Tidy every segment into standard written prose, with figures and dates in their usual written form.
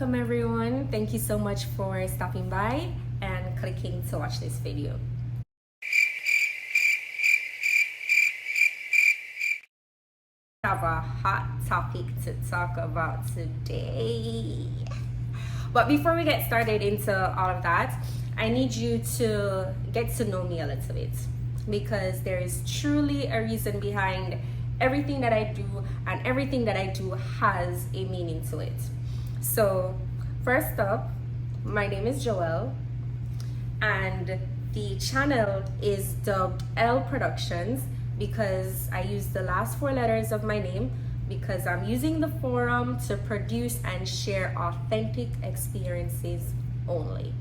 Welcome everyone. Thank you so much for stopping by and clicking to watch this video. I have a hot topic to talk about today. But before we get started into all of that, I need you to get to know me a little bit, because there is truly a reason behind everything that I do, and everything that I do has a meaning to it. So first up, my name is Joelle, and the channel is dubbed Elle Productions because I use the last 4 letters of my name, because I'm using the forum to produce and share authentic experiences only.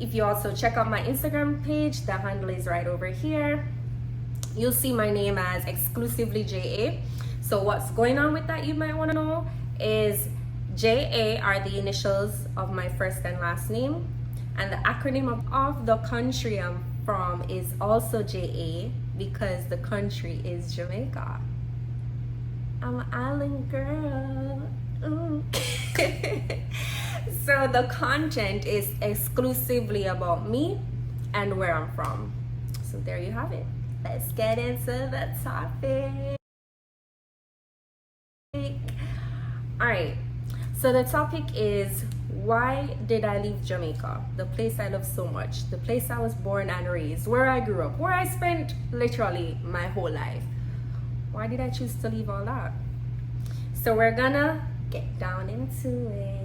If you also check out my Instagram page, the handle is right over here. You'll see my name as exclusively JA. So what's going on with that, you might want to know, is JA are the initials of my first and last name, and the acronym of the country I'm from is also JA because the country is Jamaica. I'm an island girl. So the content is exclusively about me and where I'm from. So there you have it. Let's get into the topic. All right. So the topic is, why did I leave Jamaica, the place I love so much, the place I was born and raised, where I grew up, where I spent literally my whole life? Why did I choose to leave all that? So we're gonna get down into it.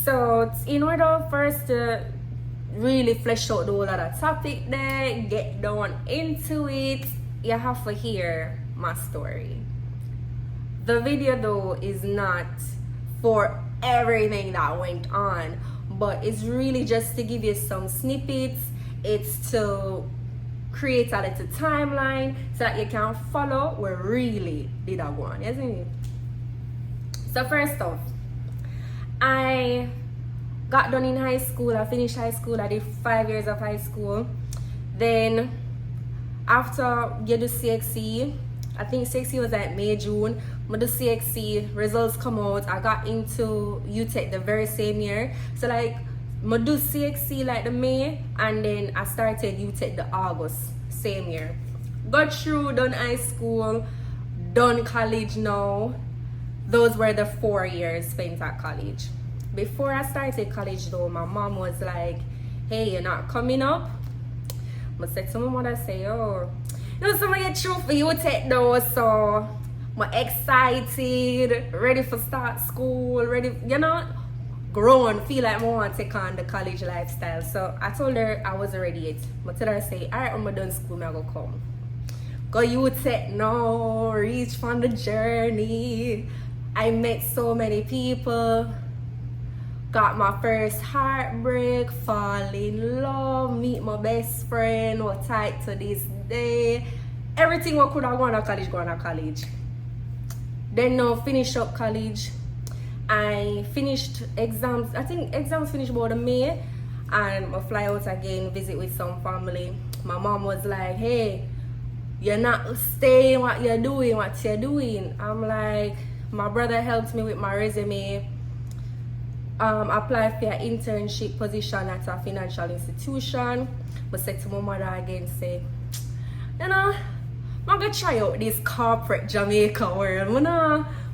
So in order for us to really flesh out the whole other topic there, get down into it, you have to hear my story. The video though is not for everything that went on, but it's really just to give you some snippets. It's to create a little timeline so that you can follow where really did I go on, isn't it? So first off, I got done in high school. I finished high school. I did 5 years of high school. Then after you do CXC, I think CXC was like May, June. I do CXC, results come out. I got into UTech the very same year. So like, I do CXC like the May, and then I started UTech the August same year. Got through, done high school, done college now. Those were the 4 years spent at college. Before I started college though, my mom was like, hey, you're not coming up? I said to my mother, say, oh, you know, some of you through for UTech though, so I'm excited, ready for start school, ready, you know, grown, feel like I want to take on the college lifestyle. So I told her I wasn't ready yet. I told her, say, all right, when I'm done school, I'm going to come. Go UTech now, reach from the journey. I met so many people, got my first heartbreak, fall in love, meet my best friend, we're tight to this day. Everything what could have gone to college, gone to college. Then now finish up college. I finished exams. I think exams finished about May, and I fly out again, visit with some family. My mom was like, hey, you're not staying what you're doing. I'm like, my brother helped me with my resume. Apply for an internship position at a financial institution. But said to my mother again, say, you know, I'm gonna try out this corporate Jamaica world. I'm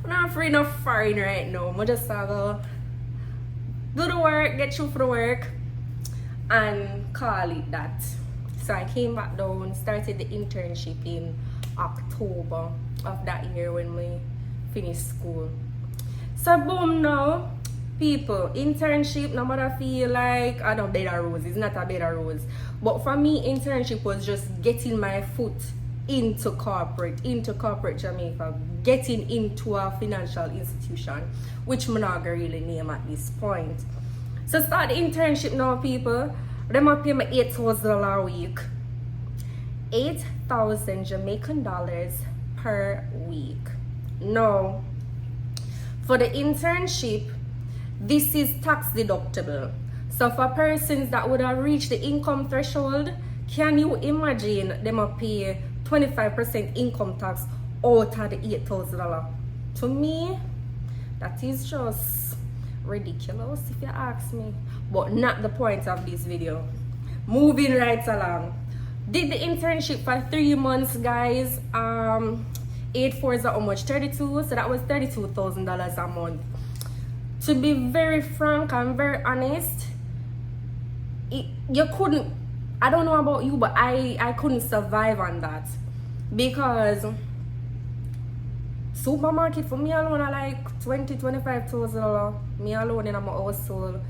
not afraid of foreign right now. I just go do the work, get through for the work, and call it that. So I came back down, started the internship in October of that year when we finished school. So boom now, people, internship, no matter feel like I don't bed a rose, it's not a bed a rose. But for me, internship was just getting my foot into corporate Jamaica, getting into a financial institution, which I'm not gonna really name at this point. So start the internship now, people. Them up pay me $8,000 a week. 8,000 Jamaican dollars per week. Now, for the internship, this is tax deductible. So for persons that would have reached the income threshold, can you imagine them pay 25% income tax out of the $8,000. To me, that is just ridiculous if you ask me. But not the point of this video. Moving right along. Did the internship for 3 months, guys. 8 4 is how much? 32. So that was $32,000 a month. To be very frank and very honest, you couldn't, I don't know about you, but I couldn't survive on that, because supermarket for me alone are like $20,000-$25,000. Me alone in my household.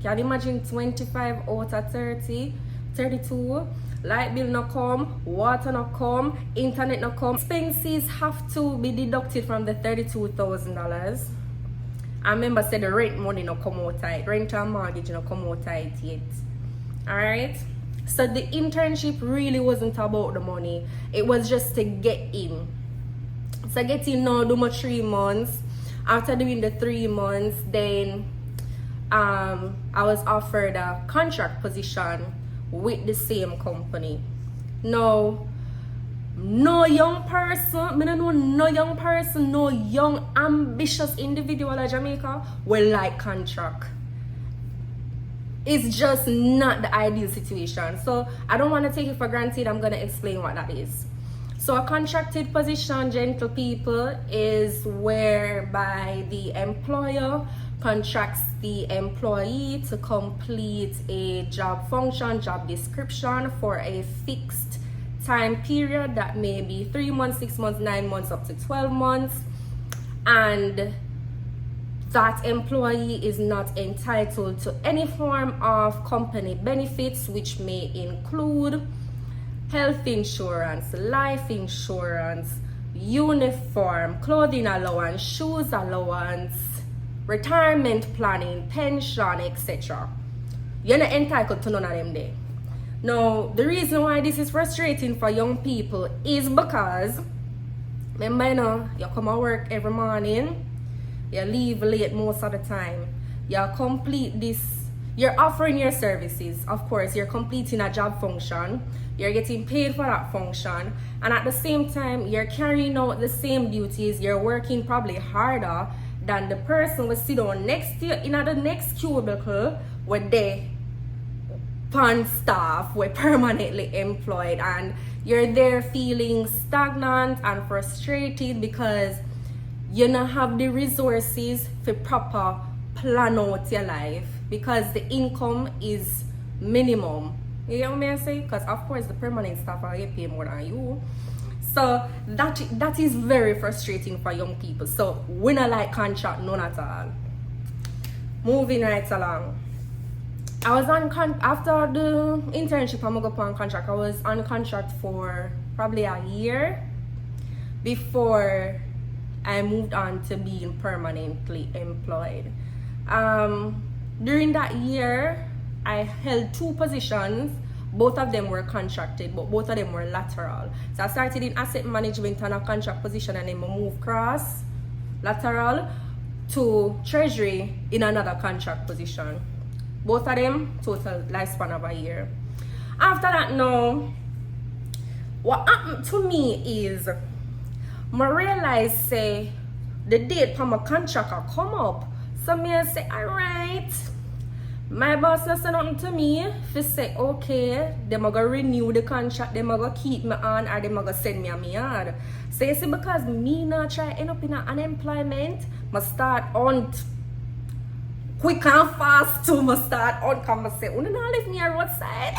Can you imagine 25 out of 30, 32? Light bill no come, water no come, internet no come. Expenses have to be deducted from the $32,000. I remember said the rent money no come out tight, rent and mortgage no come out tight yet. Alright? So the internship really wasn't about the money. It was just to get in. So get in now, do my 3 months. After doing the 3 months, then I was offered a contract position with the same company. Now, no young person, no young ambitious individual in Jamaica will like contract. It's just not the ideal situation. So I don't want to take it for granted. I'm going to explain what that is. So a contracted position, gentle people, is whereby the employer contracts the employee to complete a job function, job description for a fixed time period that may be 3 months, 6 months, 9 months, up to 12 months. And that employee is not entitled to any form of company benefits, which may include health insurance, life insurance, uniform, clothing allowance, shoes allowance, retirement planning, pension, etc. You're not entitled to none of them there. Now, the reason why this is frustrating for young people is because, remember, you know, you come to work every morning, you leave late most of the time, you complete this, you're offering your services, of course, you're completing a job function, you're getting paid for that function, and at the same time, you're carrying out the same duties, you're working probably harder than the person will sit down next to you in the next cubicle where they pan staff were permanently employed, and you're there feeling stagnant and frustrated because you don't have the resources for proper plan out your life, because the income is minimum. You get what I say? Because of course the permanent staff are getting paid more than you. So that is very frustrating for young people. So we not like contract, none at all. Moving right along. I was on after the internship, I'm gonna go on contract. I was on contract for probably a year before I moved on to being permanently employed. During that year, I held 2 positions. Both of them were contracted, but both of them were lateral. So I started in asset management on a contract position, and then I moved cross lateral to treasury in another contract position. Both of them total lifespan of a year. After that, now, what happened to me is I realized say the date for my contract will come up. So I say, alright. My boss not say nothing to me. If say, okay, they are going to renew the contract, they are going to keep me on, or they are going to send me a yard. So you see, because me not try end up in unemployment, I start on quick and fast to I start on come and say, you don't leave me a roadside.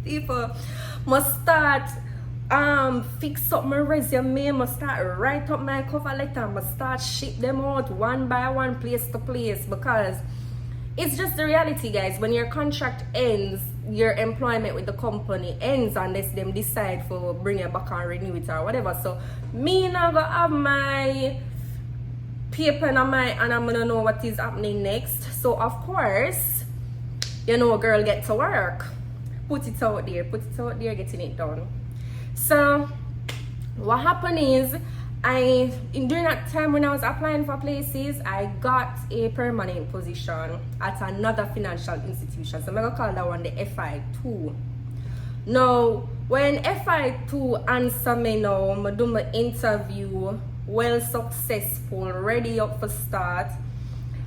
People must start fix up my resume, must start write up my cover letter, must start ship them out one by one, place to place, because it's just the reality, guys. When your contract ends, your employment with the company ends unless them decide for bring you back and renew it or whatever. So me now gonna have my paper and I'm gonna know what is happening next. So of course, you know, girl, get to work. Put it out there, getting it done. So what happened is, during that time when I was applying for places, I got a permanent position at another financial institution. So I'm gonna call that one the FI2. Now, When FI2 answer me now, I do my interview, well successful, ready up for start.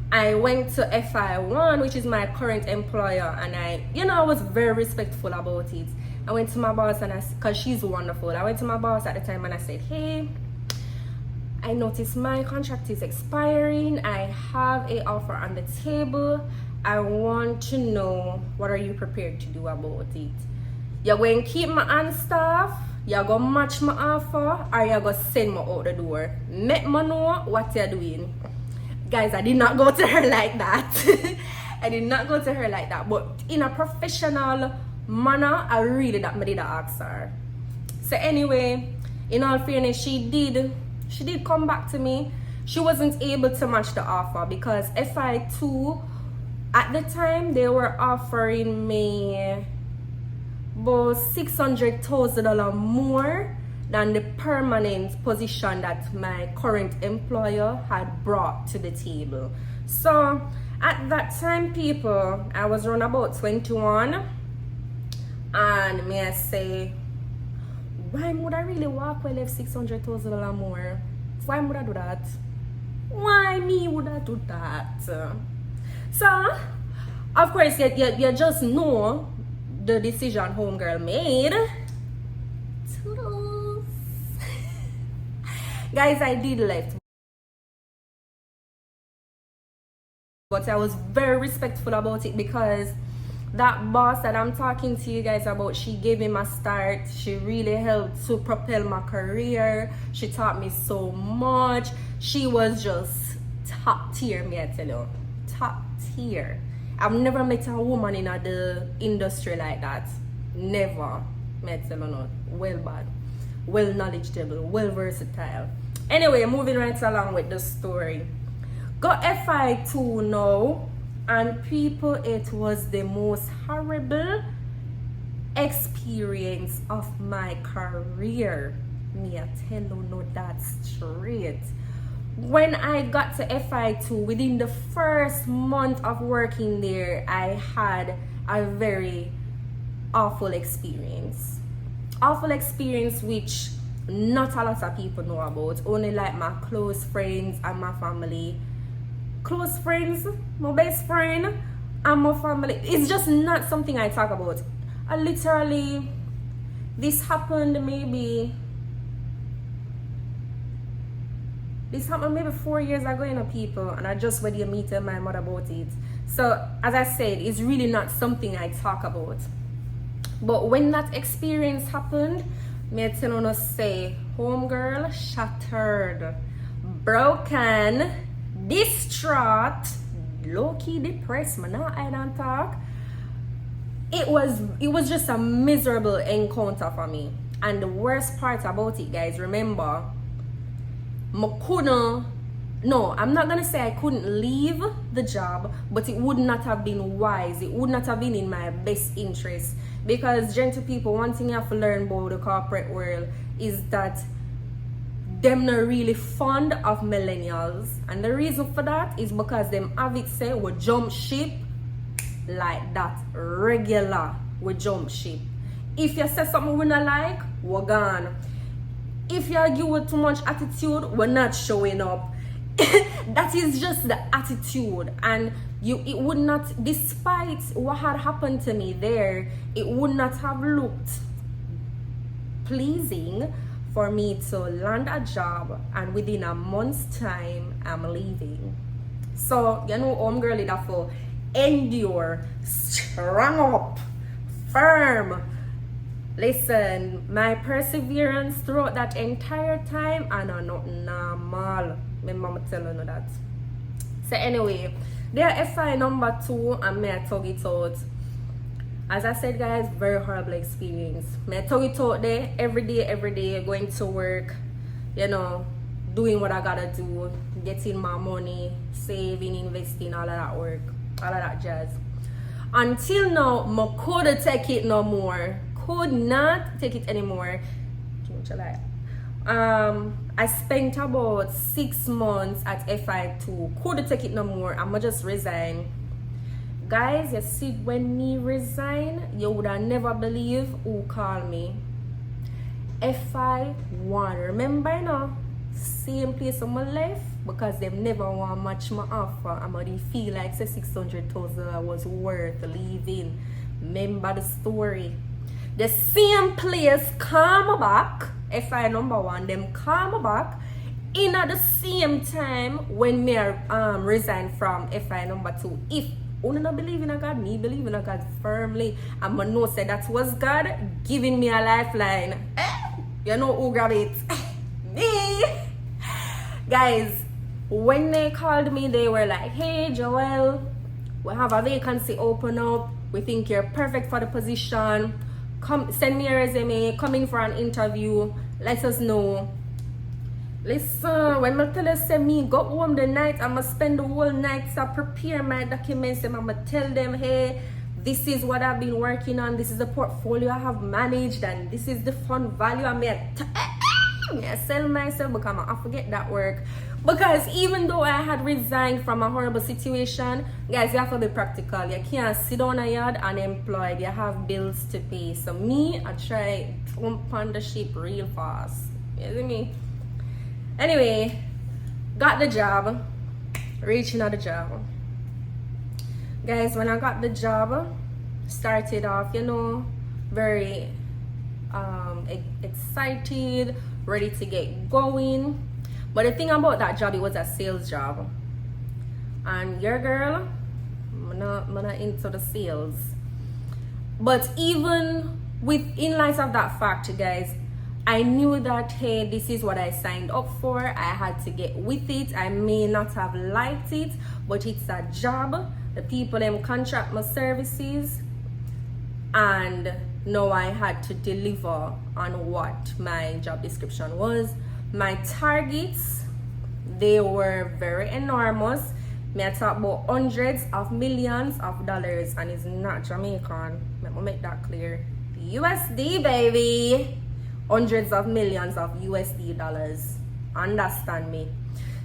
I went to FI1, which is my current employer, and I was very respectful about it. I went to my boss, and because she's wonderful, I went to my boss at the time and I said, hey, I noticed my contract is expiring. I have an offer on the table. I want to know, what are you prepared to do about it? You're going to keep my on staff, you're going to match my offer, or you're going to send me out the door. Make me know what you're doing. Guys, I did not go to her like that. I did not go to her like that. But in a professional manner, I did ask her. So anyway, in all fairness, she did come back to me. She wasn't able to match the offer because FI2, at the time, they were offering me about $600,000 more than the permanent position that my current employer had brought to the table. So at that time, people, I was around about 21, and may I say, why would I really walk away left $600,000 more? Why would I do that? Why me would I do that? So of course you just know the decision homegirl made. Toodles. Guys, I did left, but I was very respectful about it because that boss that I'm talking to you guys about, she gave me my start. She really helped to propel my career. She taught me so much. She was just top tier, me I tell you. Top tier. I've never met a woman in the industry like that. Never. Me I tell you not. Well bad. Well knowledgeable. Well versatile. Anyway, moving right along with the story. Got FI2 now. And people, it was the most horrible experience of my career. Me I tell you no that straight. When I got to FI2, within the first month of working there, I had a very awful experience. Awful experience which not a lot of people know about. Only like my close friends and my family. Close friends, my best friend, and my family. It's just not something I talk about. This happened maybe 4 years ago, people, and I just went to meet my mother about it. So as I said, it's really not something I talk about. But when that experience happened, me tell you say, homegirl shattered, broken, distraught, low-key depressed, man. Now I don't talk. It was just a miserable encounter for me. And the worst part about it, guys, remember, I'm not gonna say I couldn't leave the job, but it would not have been wise. It would not have been in my best interest. Because, gentle people, one thing you have to learn about the corporate world is that them not really fond of millennials, and the reason for that is because them have it say we jump ship like that regular. We jump ship. If you say something we not like, we're gone. If you argue with too much attitude, we're not showing up. That is just the attitude, and it would not, despite what had happened to me there, it would not have looked pleasing for me to land a job and within a month's time I'm leaving. So homegirl, it have to endure, strong up, firm. Listen, my perseverance throughout that entire time and are not normal. My mama telling you that. So anyway, there FI number 2, and may I tug it out. As I said, guys, very horrible experience. I tug it out there every day, going to work, doing what I gotta do, getting my money, saving, investing, all of that work, all of that jazz. Until now, I couldn't take it no more. Could not take it anymore. I spent about 6 months at FI2. Couldn't take it no more. I'ma just resign. Guys, you see, when me resign, you would have never believe who called me. FI1. Remember, you know, same place on my life because them never want match my offer. I'm already feel like say 600,000 I was worth leaving. Remember the story. The same place come back. FI number 1, them come back in at the same time when me resign from FI number 2. If you don't believe in a God, me believe in a God firmly. I'm gonna know say that was God giving me a lifeline. You know who grab it? Me. Guys, when they called me, they were like, hey Joelle, we have a vacancy open up. We think you're perfect for the position. Come send me a resume, come in for an interview, let us know. Listen, when I tell you say me go home the night, I'ma spend the whole night to prepare my documents and I'ma tell them, hey, this is what I've been working on, this is the portfolio I have managed, and this is the fund value I sell myself because I forget that work. Because even though I had resigned from a horrible situation, guys, you have to be practical. You can't sit on a yard unemployed. You have bills to pay. So me, I try to jump on the ship real fast. You see me? Anyway, got the job. Reaching at the job. Guys, when I got the job, started off, you know, very excited, ready to get going. But the thing about that job, it was a sales job. And your girl, I'm not into the sales. But even in light of that fact, guys, I knew that, hey, this is what I signed up for. I had to get with it. I may not have liked it, but it's a job. The people them contract my services. And now I had to deliver on what my job description was. My targets, they were very enormous. May I talk about hundreds of millions of dollars, and it's not Jamaican. Let me make that clear. USD, baby. Hundreds of millions of USD dollars. Understand me?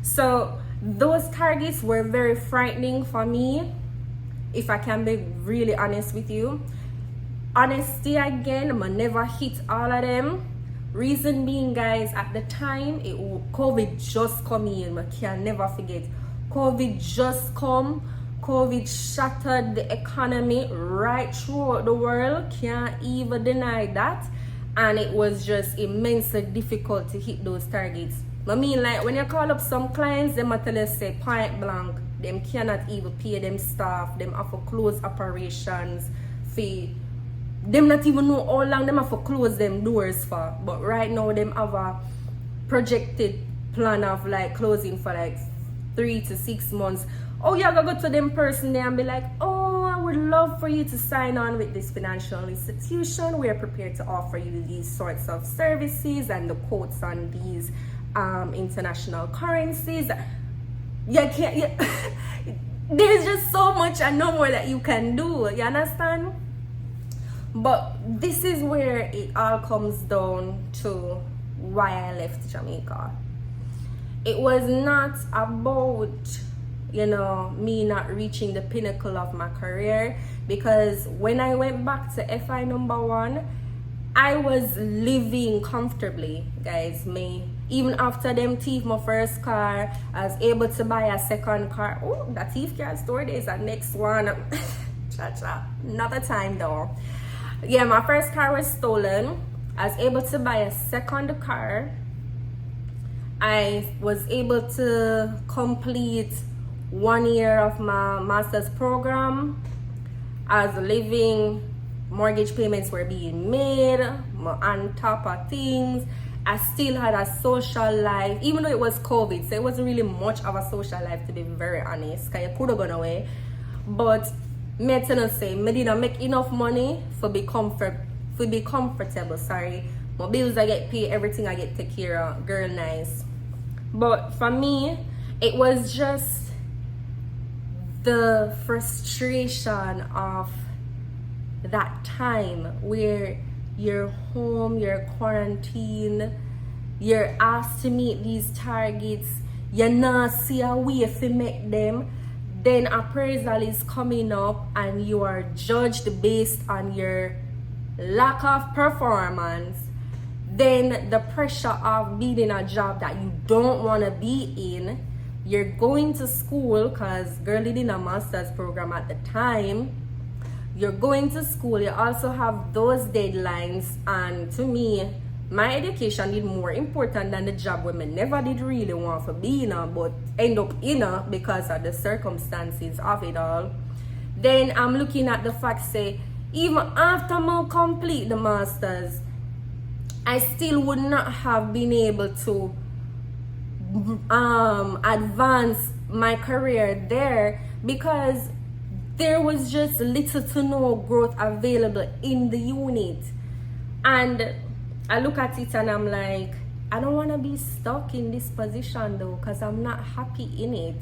So those targets were very frightening for me, if I can be really honest with you. Honesty again, I never hit all of them. Reason being, guys, at the time, COVID just come in. I can never forget. COVID just come. COVID shattered the economy right throughout the world. Can't even deny that. And it was just immensely difficult to hit those targets. I mean, like, when you call up some clients, them tell you, say, point blank, them cannot even pay them staff. Them have to close operations fee. Them not even know how long them have to close them doors for. But right now, them have a projected plan of like closing for like 3 to 6 months. Oh, you're gonna go to them person there and be like, oh, I would love for you to sign on with this financial institution. We are prepared to offer you these sorts of services and the quotes on these international currencies. You can't, there's just so much and no more that you can do. You understand? But this is where it all comes down to why I left Jamaica. It was not about, you know, me not reaching the pinnacle of my career, because when I went back to FI number 1, I was living comfortably, guys. Me, even after them thief my first car, I was able to buy a second car. Oh, that thief car story is the next one. Cha-cha. Another time though. Yeah, my first car was stolen. I was able to buy a second car. I was able to complete 1 year of my master's program. I was living, mortgage payments were being made, on top of things. I still had a social life, even though it was COVID, so it wasn't really much of a social life, to be very honest, because you could have gone away. But me tell say, me didn't make enough money for be comfortable. Sorry, my bills I get paid, everything I get take care of. Girl, nice. But for me, it was just the frustration of that time where you're home, you're quarantined, you're asked to meet these targets, you not see a way to make them. Then appraisal is coming up and you are judged based on your lack of performance. then the pressure of being in a job that you don't want to be in, you're going to school, because girl did in a master's program at the time, you're going to school, you also have those deadlines, and to me, my education is more important than the job where I never did really want to be in, but end up in because of the circumstances of it all. Then I'm looking at the fact, say, even after I complete the masters, I still would not have been able to advance my career there, because there was just little to no growth available in the unit. And I look at it and I'm like, I don't want to be stuck in this position though, because I'm not happy in it.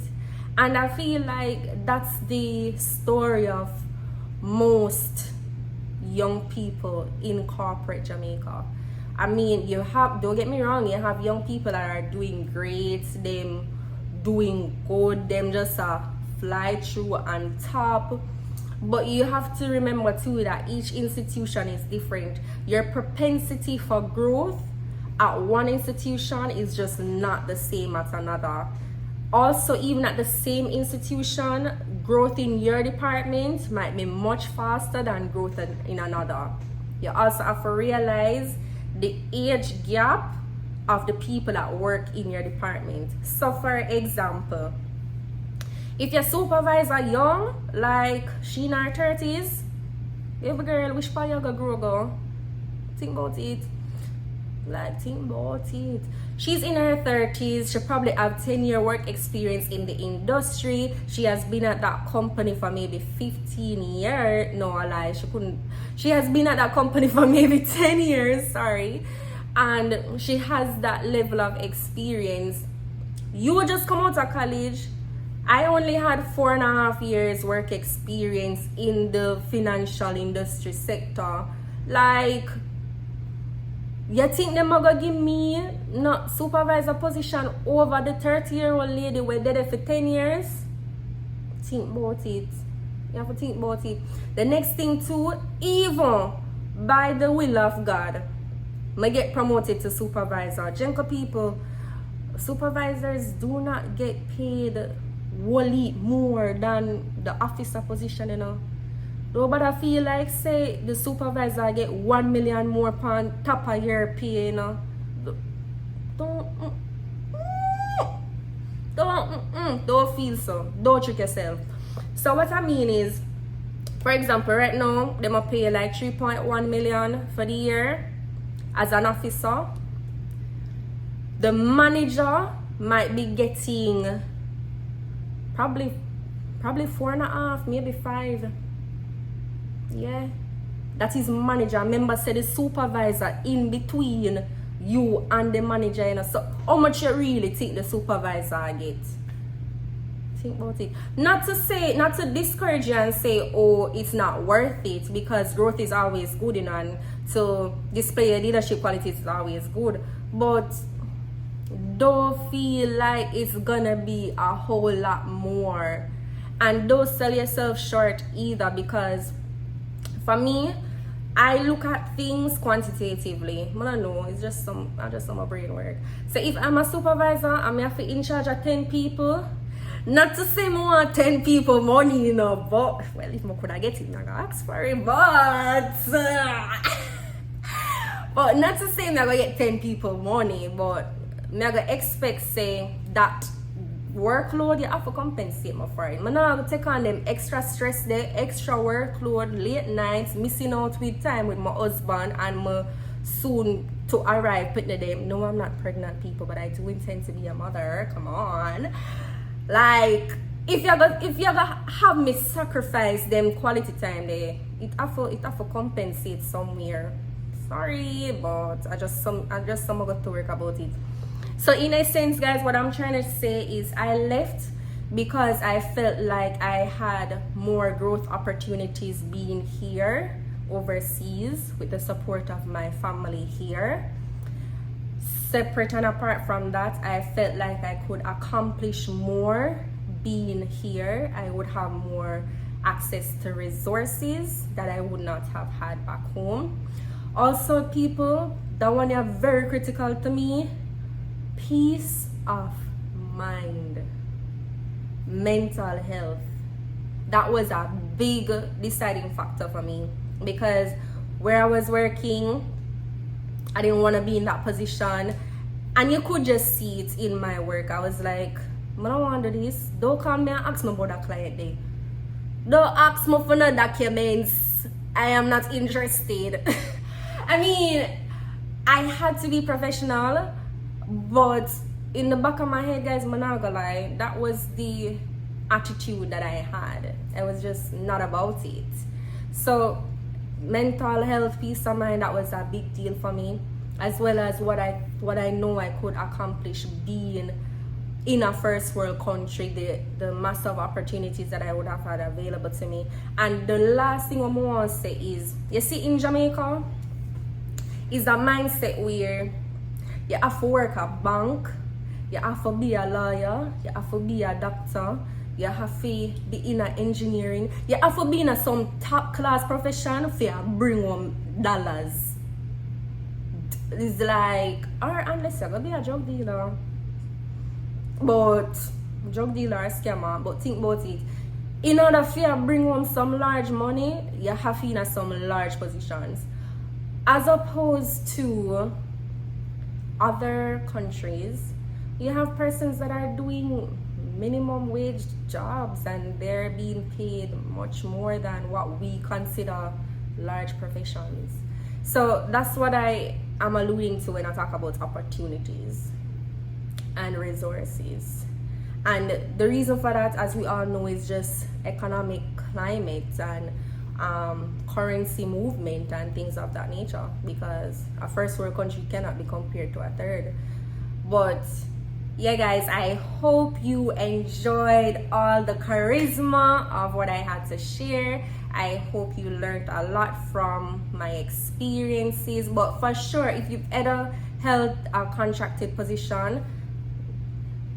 And I feel like that's the story of most young people in corporate Jamaica. I mean, you have, don't get me wrong, you have young people that are doing great, them doing good, them just fly through on top. But you have to remember too that each institution is different. Your propensity for growth at one institution is just not the same at another. Also, even at the same institution, growth in your department might be much faster than growth in another. You also have to realize the age gap of the people that work in your department. So for example, if your supervisor young, like she in her 30s, every girl, which part you gonna grow go? Think about it. Like, think about it. She's in her 30s, she probably have 10-year work experience in the industry. She has been at that company for maybe 15 years. No, I lie, she has been at that company for maybe 10 years, sorry. And she has that level of experience. You just come out of college. I only had 4.5 years work experience in the financial industry sector. Like, you think them are gonna give me not supervisor position over the 30-year-old lady who did it for 10 years? Think about it. You have to think about it. The next thing too, even by the will of God, I get promoted to supervisor. Jenko people, supervisors do not get paid wholly more than the officer position, you know. Nobody feel like say the supervisor get 1 million more on top of your pay, you know. Don't feel so. Don't trick yourself. So what I mean is, for example, right now they might pay like 3.1 million for the year as an officer. The manager might be getting probably 4.5, maybe 5. Yeah, that is manager. Remember, say the supervisor in between you and the manager, you know. So how much you really think the supervisor get? Think about it. Not to discourage you and say, oh, it's not worth it, because growth is always good, you know, and to display your leadership qualities is always good. But don't feel like it's gonna be a whole lot more, and don't sell yourself short either, because for me, I look at things quantitatively. I don't know, it's just some brain work. So if I'm a supervisor, I'm have to in charge of 10 people. Not to say more 10 people money, you know, but well, if I could get it, I'm gonna ask for it, but not to say I'm gonna get 10 people money, but I'm gonna expect say that workload you have to compensate me for it. I'm not going to take on them extra stress there, extra workload, late nights, missing out with time with my husband, and my soon to arrive putting them. No, I'm not pregnant, people, but I do intend to be a mother. Come on. Like, if you're gonna have me sacrifice them quality time there, it have to compensate somewhere. Sorry, but I just got to work about it. So in a sense, guys, what I'm trying to say is I left because I felt like I had more growth opportunities being here overseas with the support of my family here. Separate and apart from that, I felt like I could accomplish more being here. I would have more access to resources that I would not have had back home. Also, people, that one is very critical to me. Peace of mind, mental health. That was a big deciding factor for me, because where I was working, I didn't want to be in that position, and you could just see it in my work. I was like, I don't want to do this. Don't call me and ask me about that client day. Don't ask me for no documents. I am not interested. I mean, I had to be professional, but in the back of my head, guys, I'm not gonna lie, that was the attitude that I had. I was just not about it. So mental health, peace of mind, that was a big deal for me, as well as what I know I could accomplish being in a first world country, the massive opportunities that I would have had available to me. And the last thing I want to say is, you see, in Jamaica is a mindset where you have to work at bank, you have to be a lawyer, you have to be a doctor, you have to be in a engineering, you have to be in some top class profession for you bring home dollars. It's like, or unless you're gonna be a drug dealer. But drug dealer or scammer, but think about it. In order for you to bring home some large money, you have to be in some large positions. As opposed to other countries, you have persons that are doing minimum wage jobs and they're being paid much more than what we consider large professions. So that's what I am alluding to when I talk about opportunities and resources. And the reason for that, as we all know, is just economic climate and currency movement and things of that nature, because a first world country cannot be compared to a third. But yeah, guys, I hope you enjoyed all the charisma of what I had to share. I hope you learned a lot from my experiences. But for sure, if you've ever held a contracted position,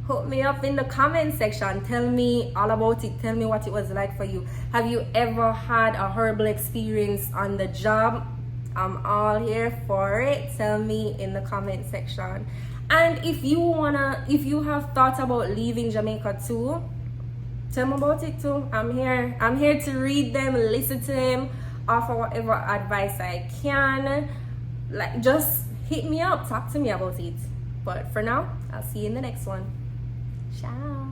hook me up in the comment section. Tell me all about it. Tell me what it was like for you. Have you ever had a horrible experience on the job? I'm all here for it. Tell me in the comment section. And if you have thought about leaving Jamaica too, tell me about it too. I'm here to read them, listen to them, offer whatever advice I can. Like, just hit me up, talk to me about it. But for now, I'll see you in the next one. Ciao.